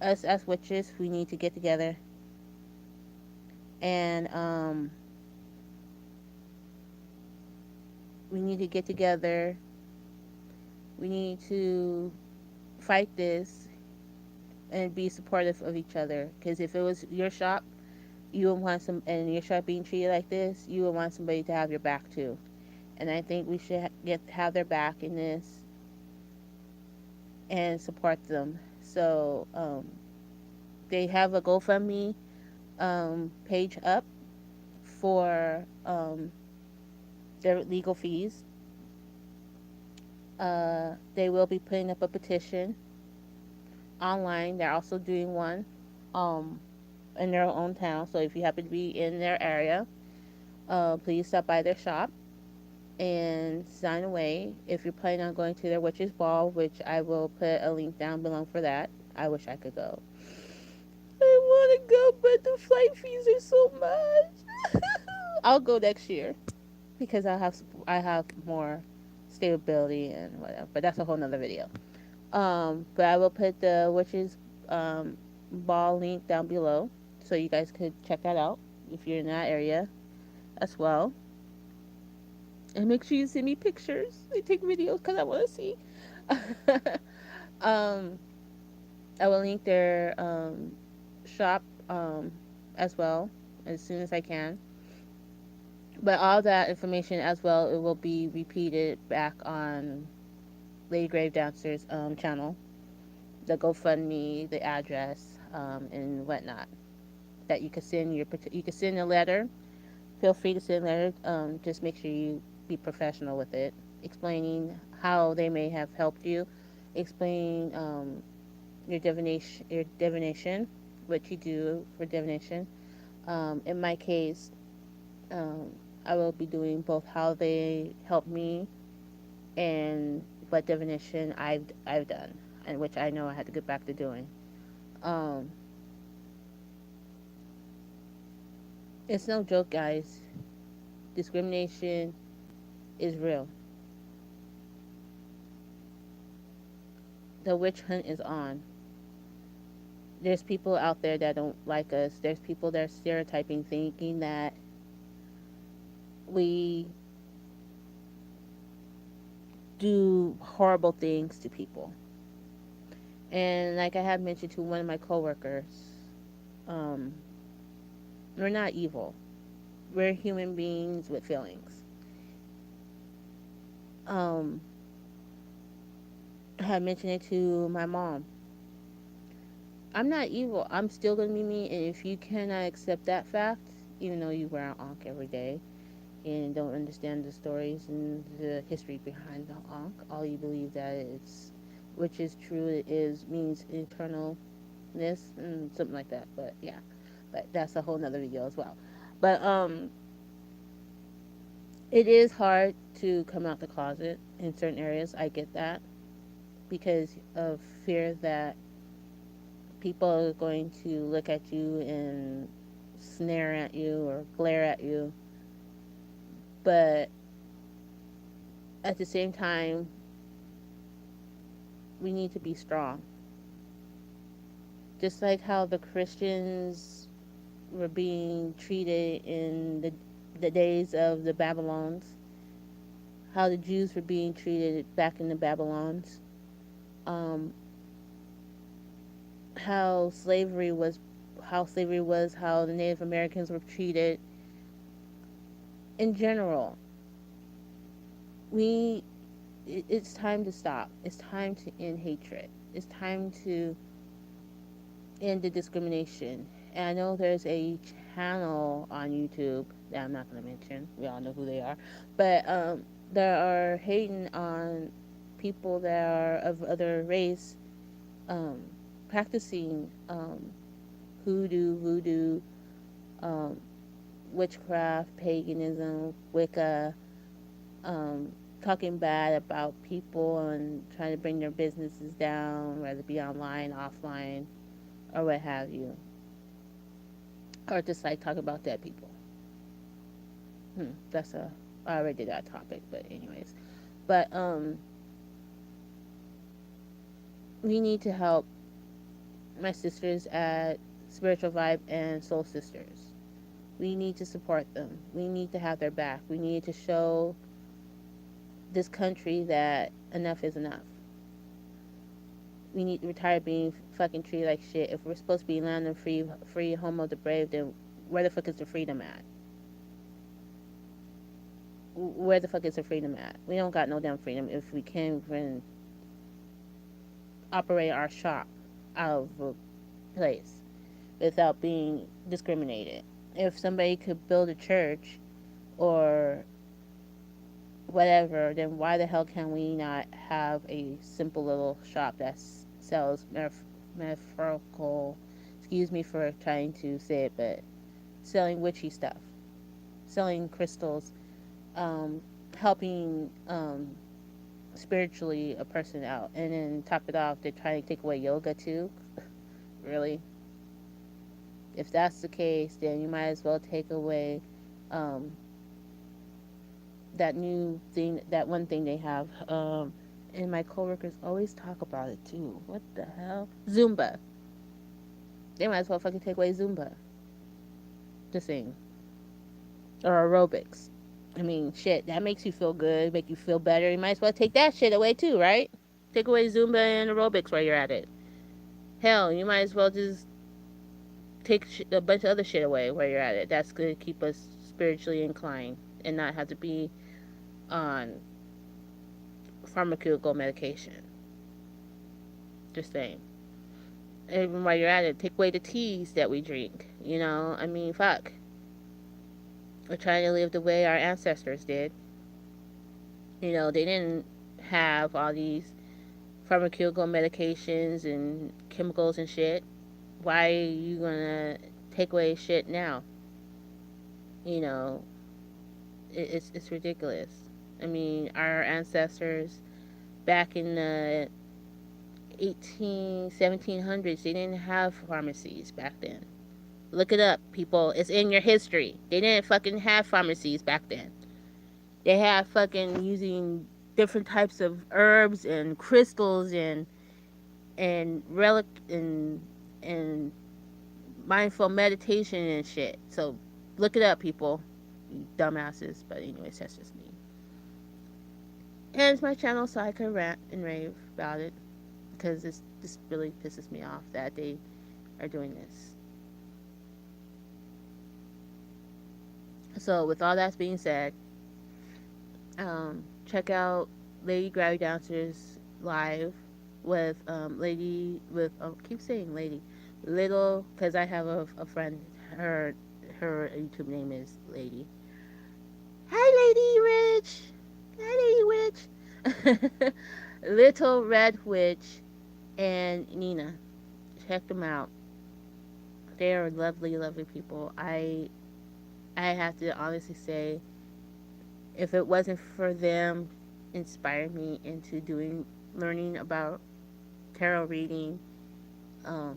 us as witches, we need to get together and we need to get together. We need to fight this and be supportive of each other. Because if it was your shop, you would want some, and your shop being treated like this, you would want somebody to have your back too. And I think we should have their back in this and support them. So they have a GoFundMe page up for their legal fees. They will be putting up a petition online. They're also doing one um, in their own town. So if you happen to be in their area, please stop by their shop and sign away. If you're planning on going to their witches ball, which I will put a link down below for that. I wish I could go. I want to go, but the flight fees are so much. I'll go next year because I have more stability and whatever. But that's a whole nother video. But I will put the witches ball link down below so you guys could check that out if you're in that area as well. And make sure you send me pictures. I take videos because I want to see. um, I will link their shop as well as soon as I can. But all that information as well, it will be repeated back on Lady Grave Dancer's channel, the GoFundMe, the address, and whatnot. That you can send a letter. Feel free to send a letter. Just make sure you be professional with it, explaining how they may have helped you, explain your divination, what you do for divination. In my case, um, I will be doing both how they help me and what divination I've done, and which I know I had to get back to doing. Um, it's no joke, guys. Discrimination is real. The witch hunt is on. There's people out there that don't like us. There's people that are stereotyping, thinking that we do horrible things to people. And like I had mentioned to one of my coworkers, um, we're not evil. We're human beings with feelings. Um, I had mentioned it to my mom. I'm not evil. I'm still gonna be me, and if you cannot accept that fact, even though you wear an ankh every day and don't understand the stories and the history behind the ankh, all you believe that it's, which is true, it is means eternalness and something like that. But yeah, but that's a whole nother video as well. But it is hard to come out the closet in certain areas. I get that because of fear that people are going to look at you and snare at you or glare at you. But at the same time, we need to be strong. Just like how the Christians were being treated in the days of the Babylons, how the Jews were being treated back in the Babylons, um, how slavery was, how the Native Americans were treated. In general, we it's time to stop. It's time to end hatred. It's time to end the discrimination. And I know there's a channel on YouTube that I'm not going to mention. We all know who they are. But there are hating on people that are of other race, um, practicing hoodoo, voodoo, um, witchcraft, paganism, Wicca, talking bad about people and trying to bring their businesses down, whether it be online, offline, or what have you. Or just like talk about dead people. That's a I already did that topic, but anyways. But we need to help my sisters at Spiritual Vibe and Soul Sisters. We need to support them. We need to have their back. We need to show this country that enough is enough. We need to retire being fucking treated like shit. If we're supposed to be land of free home of the brave, then where the fuck is the freedom at? Where the fuck is the freedom at? We don't got no damn freedom if we can't even operate our shop out of a place without being discriminated. If somebody could build a church or whatever, then why the hell can we not have a simple little shop that sells metaphorical, excuse me for trying to say it, but selling witchy stuff, selling crystals, um, helping spiritually a person out, and then top it off, they're trying to take away yoga too. Really? If that's the case, then you might as well take away um, that new thing, that one thing they have. And my coworkers always talk about it too. What the hell? Zumba. They might as well fucking take away Zumba to sing or aerobics. I mean, shit, that makes you feel good, make you feel better. You might as well take that shit away too, right? Take away Zumba and aerobics while you're at it. Hell, you might as well just take a bunch of other shit away while you're at it. That's gonna keep us spiritually inclined and not have to be on pharmaceutical medication. Just saying. Even while you're at it, take away the teas that we drink. You know, I mean, fuck. We're trying to live the way our ancestors did. You know, they didn't have all these pharmaceutical medications and chemicals and shit. Why are you gonna take away shit now? You know, it's ridiculous. I mean, our ancestors back in the 1700s, they didn't have pharmacies back then. Look it up, people. It's in your history. They didn't fucking have pharmacies back then. They had fucking using different types of herbs and crystals and relic and mindful meditation and shit. So look it up, people. You dumbasses. But anyways, that's just me. And it's my channel, so I can rant and rave about it because this really pisses me off that they are doing this. So with all that being said, check out Lady Gravity Dancers live with Lady with keep saying Lady Little because I have a friend, her YouTube name is Lady. Hi Lady Rich. Hi Lady Witch. Little Red Witch and Nina. Check them out. They are lovely, lovely people. I have to honestly say, if it wasn't for them inspiring me into learning about tarot reading, um,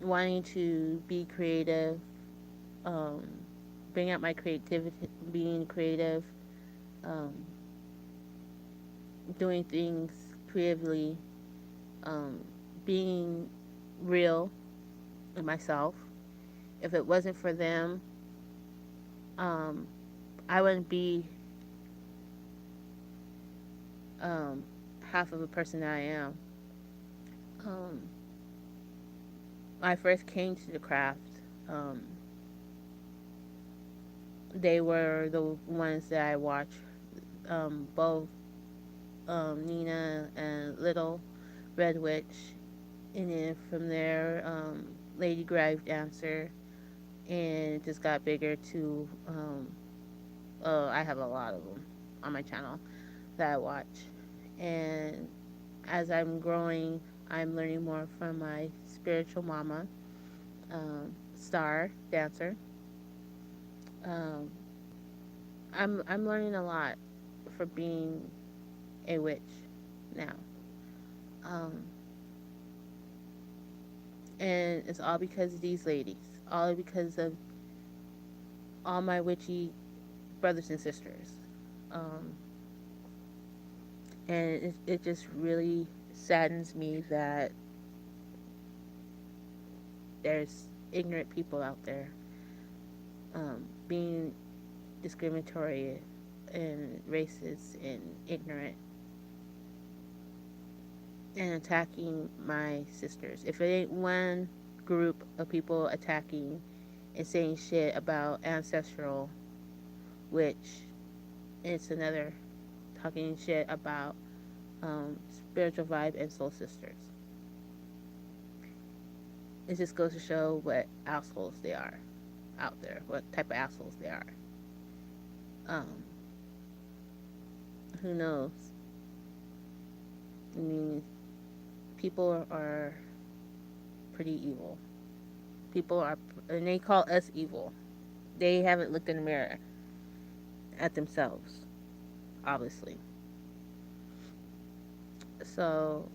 wanting to be creative, um, bring out my creativity, being creative, um, doing things creatively, um, being real with myself. If it wasn't for them, um, I wouldn't be um, half of a person that I am. Um, when I first came to the craft, um, they were the ones that I watched, both Nina and Little Red Witch, and then from there, Lady Grave Dancer, and it just got bigger to, I have a lot of them on my channel that I watch, and as I'm growing, I'm learning more from my spiritual mama, Star Dancer. Um, I'm learning a lot for being a witch now. Um, and it's all because of these ladies. All because of all my witchy brothers and sisters. Um, and it just really saddens me that there's ignorant people out there being discriminatory and racist and ignorant and attacking my sisters. If it ain't one group of people attacking and saying shit about ancestral, which it's another talking shit about spiritual vibe and soul sisters. It just goes to show what assholes they are out there, what type of assholes they are. Um, who knows? I mean, people are pretty evil. People are, and they call us evil. They haven't looked in the mirror at themselves, obviously. So,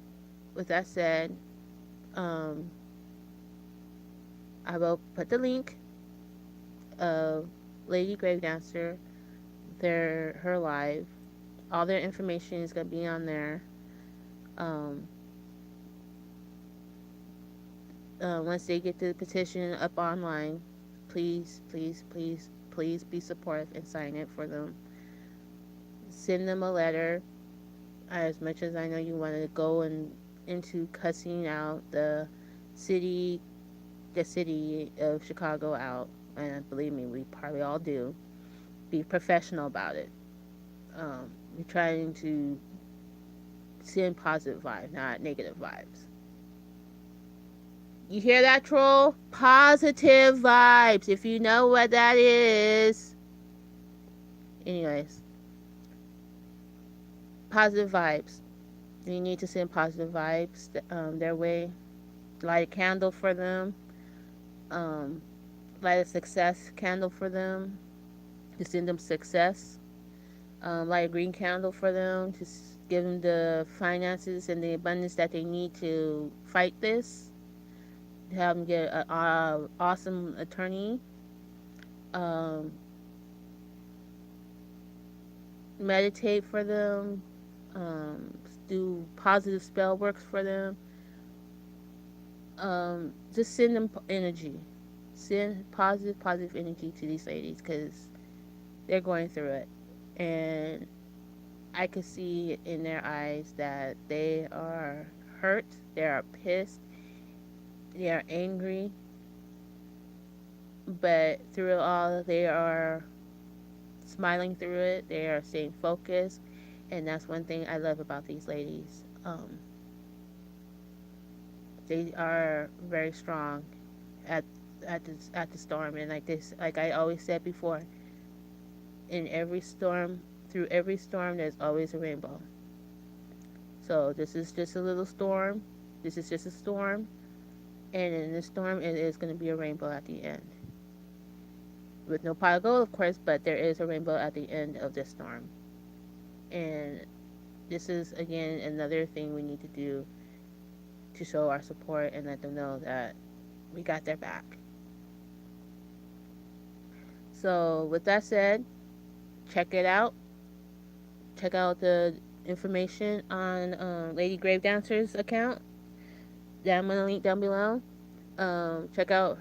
with that said, um, I will put the link of Lady Grave Dancer, her live. All their information is gonna be on there. Um, once they get the petition up online, please, please, please, please be supportive and sign it for them. Send them a letter. As much as I know you want to go into cussing out the city of Chicago out, and believe me, we probably all do. Be professional about it. We're trying to send positive vibes, not negative vibes. You hear that, troll? Positive vibes, if you know what that is. Anyways, positive vibes. You need to send positive vibes their way. Light a candle for them. Light a success candle for them. To send them success. Light a green candle for them. To give them the finances and the abundance that they need to fight this. To have them get an awesome attorney. Meditate for them. Do positive spell works for them. Just send them energy. Send positive energy to these ladies because they're going through it. And I can see in their eyes that they are hurt, they are pissed, they are angry. But through it all, they are smiling through it. They are staying focused. And that's one thing I love about these ladies. They are very strong at the storm, and like I always said before, in every storm, through every storm, there's always a rainbow. So this is just a little storm. This is just a storm, and in this storm, it is going to be a rainbow at the end. With no pot of gold, of course, but there is a rainbow at the end of this storm. And this is, again, another thing we need to do to show our support and let them know that we got their back. So, with that said, check it out. Check out the information on Lady Grave Dancer's account. I'm going to link down below. Check out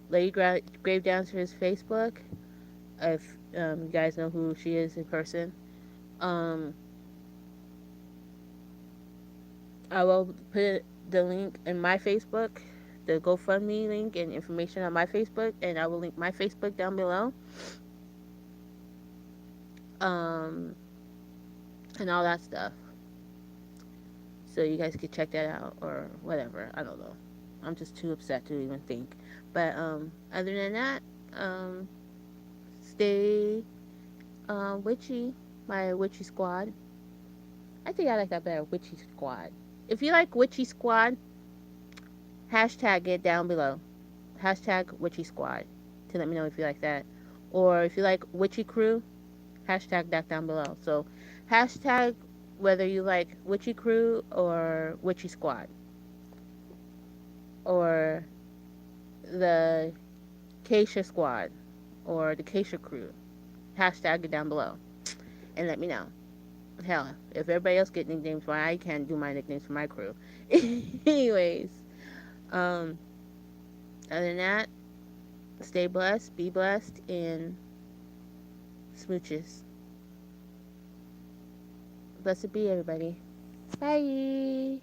Lady Grave Dancer's Facebook if you guys know who she is in person. I will put the link in my Facebook, the GoFundMe link and information on my Facebook, and I will link my Facebook down below. And all that stuff. So you guys can check that out or whatever. I don't know. I'm just too upset to even think. But other than that, stay witchy, my witchy squad. I think I like that better, witchy squad. If you like witchy squad, hashtag it down below. Hashtag witchy squad to let me know if you like that. Or if you like witchy crew, hashtag that down below. So hashtag whether you like witchy crew or witchy squad. Or the Keisha squad. Or the Keisha crew. Hashtag it down below. And let me know. Hell, if everybody else get nicknames, why I can't do my nicknames for my crew? Anyways, Other than that, stay blessed, be blessed, and smooches. Blessed be everybody. Bye.